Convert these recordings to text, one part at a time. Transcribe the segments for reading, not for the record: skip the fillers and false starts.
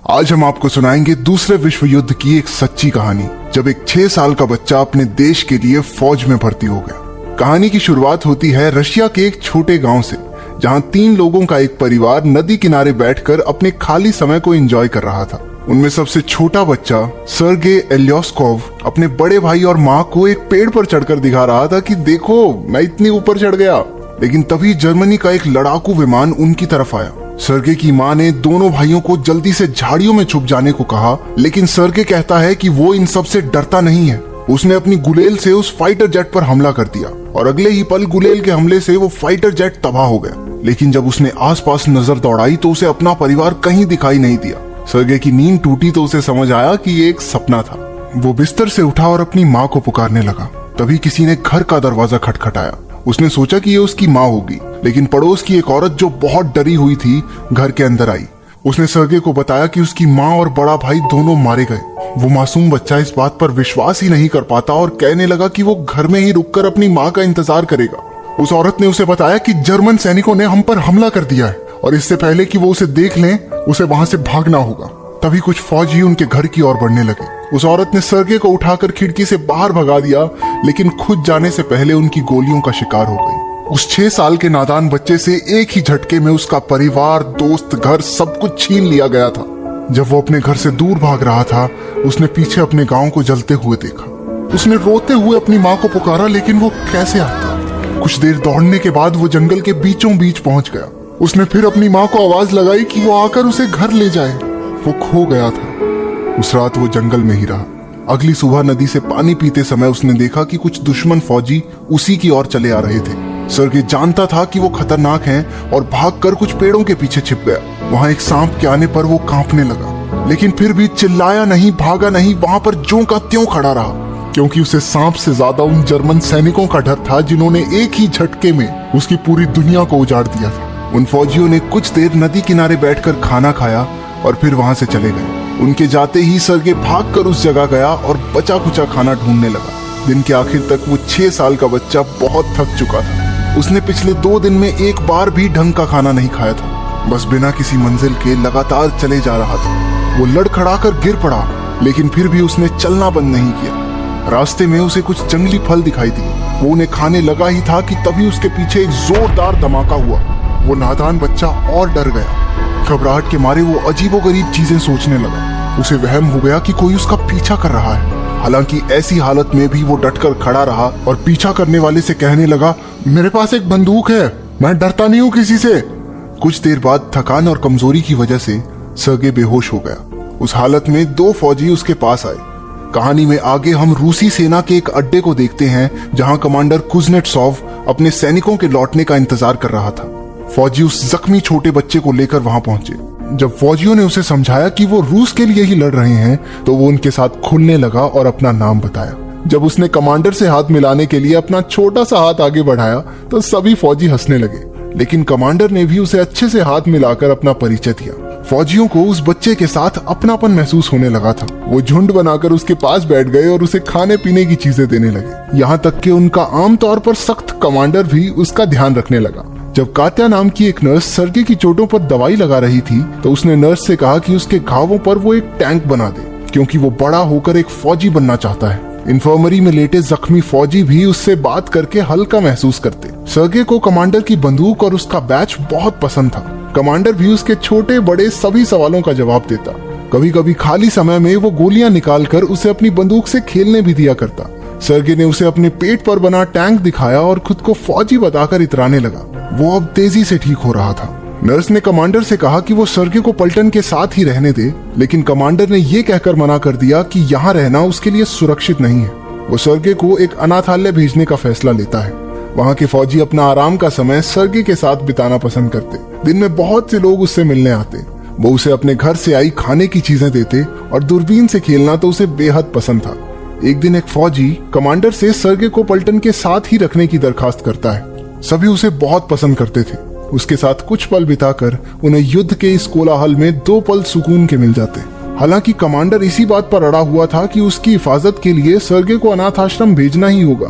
आज हम आपको सुनाएंगे दूसरे विश्व युद्ध की एक सच्ची कहानी, जब एक 6 साल का बच्चा अपने देश के लिए फौज में भर्ती हो गया। कहानी की शुरुआत होती है रशिया के एक छोटे गांव से, जहां 3 लोगों का एक परिवार नदी किनारे बैठकर अपने खाली समय को एंजॉय कर रहा था। उनमें सबसे छोटा बच्चा सर्गे एल्योस्कोव अपने बड़े भाई और माँ को एक पेड़ पर चढ़कर दिखा रहा था कि देखो मैं इतनी ऊपर चढ़ गया। लेकिन तभी जर्मनी का एक लड़ाकू विमान उनकी तरफ आया। सर्गे की माँ ने दोनों भाइयों को जल्दी से झाड़ियों में छुप जाने को कहा, लेकिन सर्गे कहता है कि वो इन सब से डरता नहीं है। उसने अपनी गुलेल से उस फाइटर जेट पर हमला कर दिया और अगले ही पल गुलेल के हमले से वो फाइटर जेट तबाह हो गया। लेकिन जब उसने आसपास नजर दौड़ाई तो उसे अपना परिवार कहीं दिखाई नहीं दिया। सर्गे की नींद टूटी तो उसे समझ आया कि ये एक सपना था। वो बिस्तर से उठा और अपनी माँ को पुकारने लगा। तभी किसी ने घर का दरवाजा खटखटाया। उसने सोचा कि ये उसकी माँ होगी, लेकिन पड़ोस की एक औरत जो बहुत डरी हुई थी घर के अंदर आई। उसने सर्गे को बताया कि उसकी माँ और बड़ा भाई दोनों मारे गए। वो मासूम बच्चा इस बात पर विश्वास ही नहीं कर पाता और कहने लगा कि वो घर में ही रुककर अपनी माँ का इंतजार करेगा। उस औरत ने उसे बताया कि जर्मन सैनिकों ने हम पर हमला कर दिया है और इससे पहले कि वो उसे देख लें, उसे वहां से भागना होगा। तभी कुछ फौजी उनके घर की ओर बढ़ने लगे। उस औरत ने सर्गे को उठाकर खिड़की से बाहर भगा दिया, लेकिन खुद जाने से पहले उनकी गोलियों का शिकार हो गई। उस 6 साल के नादान बच्चे से एक ही झटके में उसका परिवार, दोस्त, घर सब कुछ छीन लिया गया था। जब वो अपने घर से दूर भाग रहा था, उसने पीछे अपने गांव को जलते हुए देखा। उसने रोते हुए अपनी माँ को पुकारा, लेकिन वो कैसे आता। कुछ देर दौड़ने के बाद वो जंगल के बीचों बीच पहुंच गया। उसने फिर अपनी माँ को आवाज लगाई कि वो आकर उसे घर ले जाए। वो खो गया था। उस रात वो जंगल में ही रहा। अगली सुबह नदी से पानी पीते समय उसने देखा कि कुछ दुश्मन फौजी उसी की ओर चले आ रहे थे। सर्गे जानता था कि वो खतरनाक हैं और भागकर कुछ पेड़ों के पीछे छिप गया। वहां एक सांप के आने पर वो कांपने लगा, लेकिन फिर भी चिल्लाया नहीं, भागा नहीं, वहां पर ज्यों का त्यों खड़ा रहा, क्योंकि उसे सांप से ज्यादा उन जर्मन सैनिकों का डर था जिन्होंने एक ही झटके में उसकी पूरी दुनिया को उजाड़ दिया था। उन फौजियों ने कुछ देर नदी किनारे बैठकर खाना खाया और फिर वहां से चले गए। उनके जाते ही सर्गे भागकर उस जगह गया और बचा खुचा खाना ढूंढने लगा। दिन के आखिर तक वो 6 साल का बच्चा बहुत थक चुका था। उसने पिछले 2 दिन में एक बार भी ढंग का खाना नहीं खाया था। बस बिना किसी मंजिल के लगातार चले जा रहा था। वो लड़खड़ाकर गिर पड़ा, लेकिन फिर भी उसने चलना बंद नहीं किया। रास्ते में उसे कुछ जंगली फल दिखाई दिए। वो उन्हें खाने लगा ही था कि तभी उसके पीछे एक जोरदार धमाका हुआ। वो नादान बच्चा और डर गया। घबराहट के मारे वो अजीबोगरीब चीजें सोचने लगा। उसे वहम हो गया कि कोई उसका पीछा कर रहा है। हालांकि ऐसी हालत में भी वो डटकर खड़ा रहा और पीछा करने वाले से कहने लगा, मेरे पास एक बंदूक है, मैं डरता नहीं हूँ किसी से। कुछ देर बाद थकान और कमजोरी की वजह से सर्गे बेहोश हो गया। उस हालत में 2 फौजी उसके पास आए। कहानी में आगे हम रूसी सेना के एक अड्डे को देखते हैं, जहां कमांडर कुज़नेत्सोव अपने सैनिकों के लौटने का इंतजार कर रहा था। फौजी उस जख्मी छोटे बच्चे को लेकर वहां पहुंचे। जब फौजियों ने उसे समझाया कि वो रूस के लिए ही लड़ रहे हैं, तो वो उनके साथ खुलने लगा और अपना नाम बताया। जब उसने कमांडर से हाथ मिलाने के लिए अपना छोटा सा हाथ आगे बढ़ाया तो सभी फौजी हंसने लगे, लेकिन कमांडर ने भी उसे अच्छे से हाथ मिलाकर अपना परिचय दिया। फौजियों को उस बच्चे के साथ अपनापन महसूस होने लगा था। वो झुंड बनाकर उसके पास बैठ गए और उसे खाने पीने की चीजें देने लगे। यहाँ तक कि उनका आमतौर पर सख्त कमांडर भी उसका ध्यान रखने लगा। जब कात्या नाम की एक नर्स सर्गे की चोटों पर दवाई लगा रही थी, तो उसने नर्स से कहा कि उसके घावों पर वो एक टैंक बना दे, क्योंकि वो बड़ा होकर एक फौजी बनना चाहता है। इन्फर्मरी में लेटे जख्मी फौजी भी उससे बात करके हल्का महसूस करते। सर्गे को कमांडर की बंदूक और उसका बैच बहुत पसंद था। कमांडर भी उसके छोटे बड़े सभी सवालों का जवाब देता। कभी कभी खाली समय में वो गोलियां निकालकर उसे अपनी बंदूक से खेलने भी दिया करता। सर्गे ने उसे अपने पेट पर बना टैंक दिखाया और खुद को फौजी बताकर इतराने लगा। वो अब तेजी से ठीक हो रहा था। नर्स ने कमांडर से कहा कि वो सर्गे को पलटन के साथ ही रहने दे, लेकिन कमांडर ने ये कहकर मना कर दिया कि यहाँ रहना उसके लिए सुरक्षित नहीं है। वो सर्गे को एक अनाथालय भेजने का फैसला लेता है। वहाँ के फौजी अपना आराम का समय सर्गे के साथ बिताना पसंद करते। दिन में बहुत से लोग उससे मिलने आते। वो उसे अपने घर से आई खाने की चीजें देते और दूरबीन से खेलना तो उसे बेहद पसंद था। एक दिन एक फौजी कमांडर से सर्गे को पलटन के साथ ही रखने की दरखास्त करता है। सभी उसे बहुत पसंद करते थे। उसके साथ कुछ पल बिताकर उन्हें युद्ध के इस कोलाहल में 2 पल सुकून के मिल जाते। हालांकि कमांडर इसी बात पर अड़ा हुआ था कि उसकी हिफाजत के लिए सर्गे को अनाथ आश्रम भेजना ही होगा।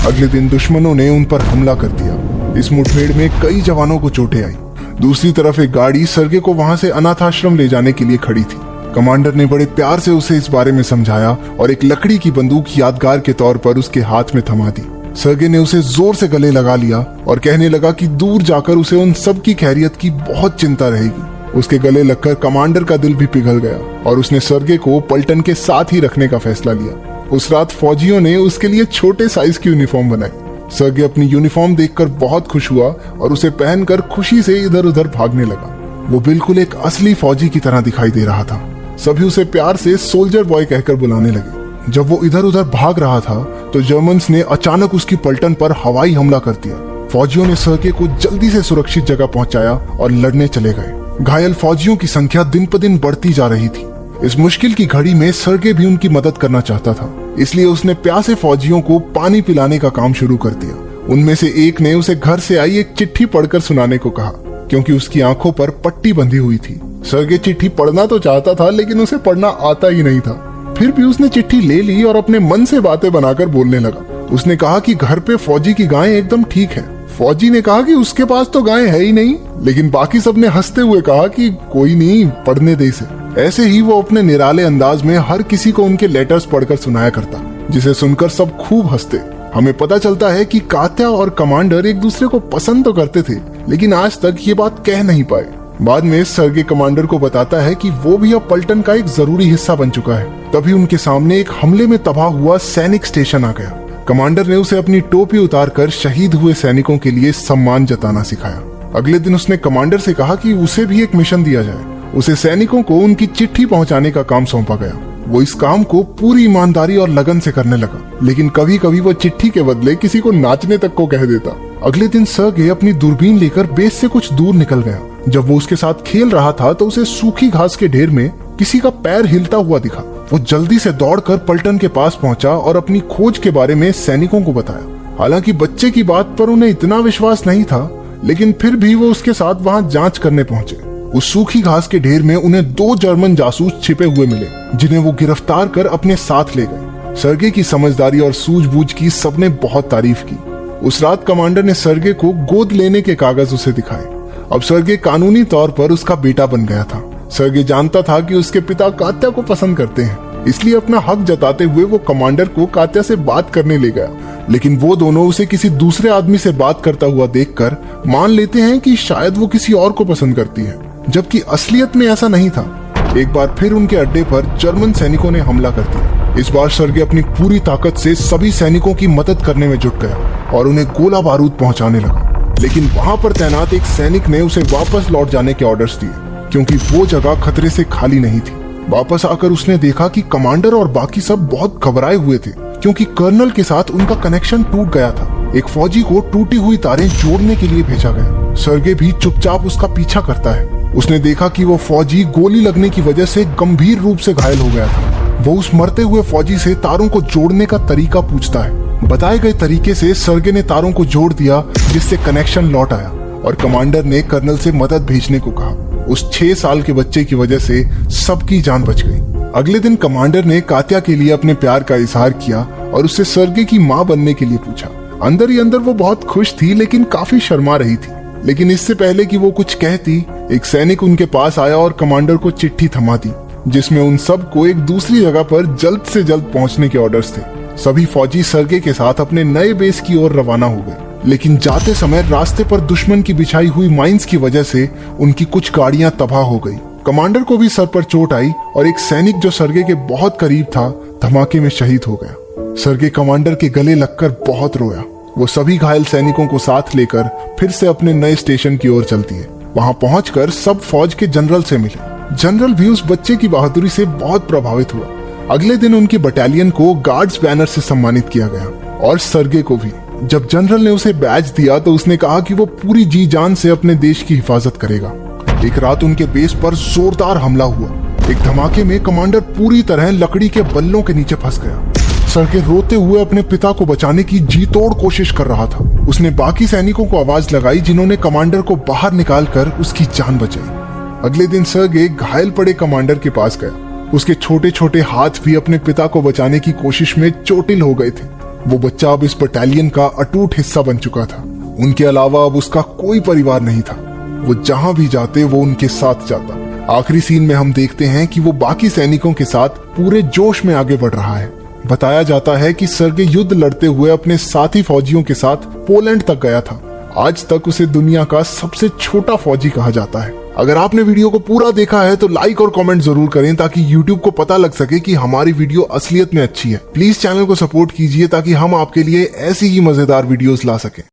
अगले दिन दुश्मनों ने उन पर हमला कर दिया। इस मुठभेड़ में कई जवानों को चोटें आई। दूसरी तरफ एक गाड़ी सर्गे को वहां से अनाथ आश्रम ले जाने के लिए खड़ी थी। कमांडर ने बड़े प्यार से उसे इस बारे में समझाया और एक लकड़ी की बंदूक यादगार के तौर पर उसके हाथ में थमा दी। सर्गे ने उसे जोर से गले लगा लिया और कहने लगा कि दूर जाकर उसे उन सब की खैरियत की बहुत चिंता रहेगी। उसके गले लगकर कमांडर का दिल भी पिघल गया और उसने सर्गे को पलटन के साथ ही रखने का फैसला लिया। उस रात फौजियों ने उसके लिए छोटे साइज की यूनिफॉर्म बनाई। सर्गे अपनी यूनिफॉर्म देखकर बहुत खुश हुआ और उसे पहनकर खुशी से इधर उधर भागने लगा। वो बिल्कुल एक असली फौजी की तरह दिखाई दे रहा था। सभी उसे प्यार से सोल्जर बॉय कहकर बुलाने लगे। जब वो इधर उधर भाग रहा था तो जर्मन्स ने अचानक उसकी पलटन पर हवाई हमला कर दिया। फौजियों ने सर्गे को जल्दी से सुरक्षित जगह पहुंचाया और लड़ने चले गए। घायल फौजियों की संख्या दिन पर दिन बढ़ती जा रही थी। इस मुश्किल की घड़ी में सर्गे भी उनकी मदद करना चाहता था, इसलिए उसने प्यासे फौजियों को पानी पिलाने का काम शुरू कर दिया। उनमें से एक ने उसे घर से आई एक चिट्ठी पढ़कर सुनाने को कहा, क्योंकि उसकी आंखों पर पट्टी बंधी हुई थी। सर्गे चिट्ठी पढ़ना तो चाहता था, लेकिन उसे पढ़ना आता ही नहीं था। फिर भी उसने चिट्ठी ले ली और अपने मन से बातें बनाकर बोलने लगा। उसने कहा कि घर पे फौजी की गाय एकदम ठीक है। फौजी ने कहा कि उसके पास तो गाय है ही नहीं, लेकिन बाकी सब ने हंसते हुए कहा कि कोई नहीं, पढ़ने दे इसे। ऐसे ही वो अपने निराले अंदाज में हर किसी को उनके लेटर्स पढ़कर सुनाया करता, जिसे सुनकर सब खूब हंसते। हमें पता चलता है कि कात्या और कमांडर एक दूसरे को पसंद तो करते थे, लेकिन आज तक ये बात कह नहीं पाए। बाद में सर्गे कमांडर को बताता है कि वो भी अब पलटन का एक जरूरी हिस्सा बन चुका है। तभी उनके सामने एक हमले में तबाह हुआ सैनिक स्टेशन आ गया। कमांडर ने उसे अपनी टोपी उतारकर शहीद हुए सैनिकों के लिए सम्मान जताना सिखाया। अगले दिन उसने कमांडर से कहा कि उसे भी एक मिशन दिया जाए। उसे सैनिकों को उनकी चिट्ठी पहुंचाने का काम सौंपा गया। वो इस काम को पूरी ईमानदारी और लगन से करने लगा, लेकिन कभी कभी वो चिट्ठी के बदले किसी को नाचने तक को कह देता। अगले दिन सर्गे अपनी दूरबीन लेकर बेस से कुछ दूर निकल गया। जब वो उसके साथ खेल रहा था तो उसे सूखी घास के ढेर में किसी का पैर हिलता हुआ दिखा। वो जल्दी से दौड़कर पलटन के पास पहुंचा और अपनी खोज के बारे में सैनिकों को बताया। हालांकि बच्चे की बात पर उन्हें इतना विश्वास नहीं था, लेकिन फिर भी वो उसके साथ वहां जांच करने पहुंचे। उस सूखी घास के ढेर में उन्हें 2 जर्मन जासूस छिपे हुए मिले, जिन्हें वो गिरफ्तार कर अपने साथ ले गए। सर्गे की समझदारी और सूझबूझ की सबने बहुत तारीफ की। उस रात कमांडर ने सर्गे को गोद लेने के कागज उसे दिखाए। अब सर्गे कानूनी तौर पर उसका बेटा बन गया था। सर्गे जानता था कि उसके पिता कात्या को पसंद करते हैं, इसलिए अपना हक जताते हुए वो कमांडर को कात्या से बात करने ले गया। लेकिन वो दोनों उसे किसी दूसरे आदमी से बात करता हुआ देखकर मान लेते हैं कि शायद वो किसी और को पसंद करती है, जबकि असलियत में ऐसा नहीं था। एक बार फिर उनके अड्डे पर जर्मन सैनिकों ने हमला कर दिया। इस बार सर्गे अपनी पूरी ताकत से सभी सैनिकों की मदद करने में जुट गया और उन्हें गोला बारूद पहुंचाने लगा। लेकिन वहां पर तैनात एक सैनिक ने उसे वापस लौट जाने के ऑर्डर्स दिए, क्योंकि वो जगह खतरे से खाली नहीं थी। वापस आकर उसने देखा कि कमांडर और बाकी सब बहुत घबराए हुए थे, क्योंकि कर्नल के साथ उनका कनेक्शन टूट गया था। एक फौजी को टूटी हुई तारें जोड़ने के लिए भेजा गया। सर्गे भी चुपचाप उसका पीछा करता है। उसने देखा कि वो फौजी गोली लगने की वजह से गंभीर रूप से घायल हो गया था। वो उस मरते हुए फौजी से तारों को जोड़ने का तरीका पूछता है। बताए गए तरीके से सर्गे ने तारों को जोड़ दिया, जिससे कनेक्शन लौट आया और कमांडर ने कर्नल से मदद भेजने को कहा। उस 6 साल के बच्चे की वजह से सबकी जान बच गई। अगले दिन कमांडर ने कात्या के लिए अपने प्यार का इजहार किया और उससे सर्गे की मां बनने के लिए पूछा। अंदर ही अंदर वो बहुत खुश थी, लेकिन काफी शर्मा रही थी। लेकिन इससे पहले कि वो कुछ कहती, एक सैनिक उनके पास आया और कमांडर को चिट्ठी थमा दी, जिसमें उन सबको एक दूसरी जगह पर जल्द से जल्द पहुंचने के ऑर्डर्स थे। सभी फौजी सर्गे के साथ अपने नए बेस की ओर रवाना हो गए, लेकिन जाते समय रास्ते पर दुश्मन की बिछाई हुई माइंस की वजह से उनकी कुछ गाड़ियां तबाह हो गई। कमांडर को भी सर पर चोट आई और एक सैनिक जो सर्गे के बहुत करीब था, धमाके में शहीद हो गया। सर्गे कमांडर के गले लगकर बहुत रोया। वो सभी घायल सैनिकों को साथ लेकर फिर से अपने नए स्टेशन की ओर चलती है। वहां पहुंचकर सब फौज के जनरल से मिले। जनरल भी उस बच्चे की बहादुरी से बहुत प्रभावित हुआ। अगले दिन उनकी बटालियन को गार्ड्स बैनर से सम्मानित किया गया और सर्गे को भी। जब जनरल ने उसे बैज दिया तो उसने कहा कि वो पूरी जी जान से अपने देश की हिफाजत करेगा। एक रात उनके बेस पर जोरदार हमला हुआ। एक धमाके में कमांडर पूरी तरह लकड़ी के बल्लों के नीचे फंस गया। सर्गे रोते हुए अपने पिता को बचाने की जी तोड़ कोशिश कर रहा था। उसने बाकी सैनिकों को आवाज लगाई, जिन्होंने कमांडर को बाहर निकालकर उसकी जान बचाई। अगले दिन सर्गे घायल पड़े कमांडर के पास गया। उसके छोटे छोटे हाथ भी अपने पिता को बचाने की कोशिश में चोटिल हो गए थे। वो बच्चा अब इस बटालियन का अटूट हिस्सा बन चुका था। उनके अलावा अब उसका कोई परिवार नहीं था। वो जहां भी जाते वो उनके साथ जाता। आखिरी सीन में हम देखते हैं कि वो बाकी सैनिकों के साथ पूरे जोश में आगे बढ़ रहा है। बताया जाता है कि सर्गे युद्ध लड़ते हुए अपने साथी फौजियों के साथ पोलैंड तक गया था। आज तक उसे दुनिया का सबसे छोटा फौजी कहा जाता है। अगर आपने वीडियो को पूरा देखा है तो लाइक और कमेंट जरूर करें ताकि YouTube को पता लग सके कि हमारी वीडियो असलियत में अच्छी है। प्लीज चैनल को सपोर्ट कीजिए ताकि हम आपके लिए ऐसी ही मजेदार वीडियोस ला सकें।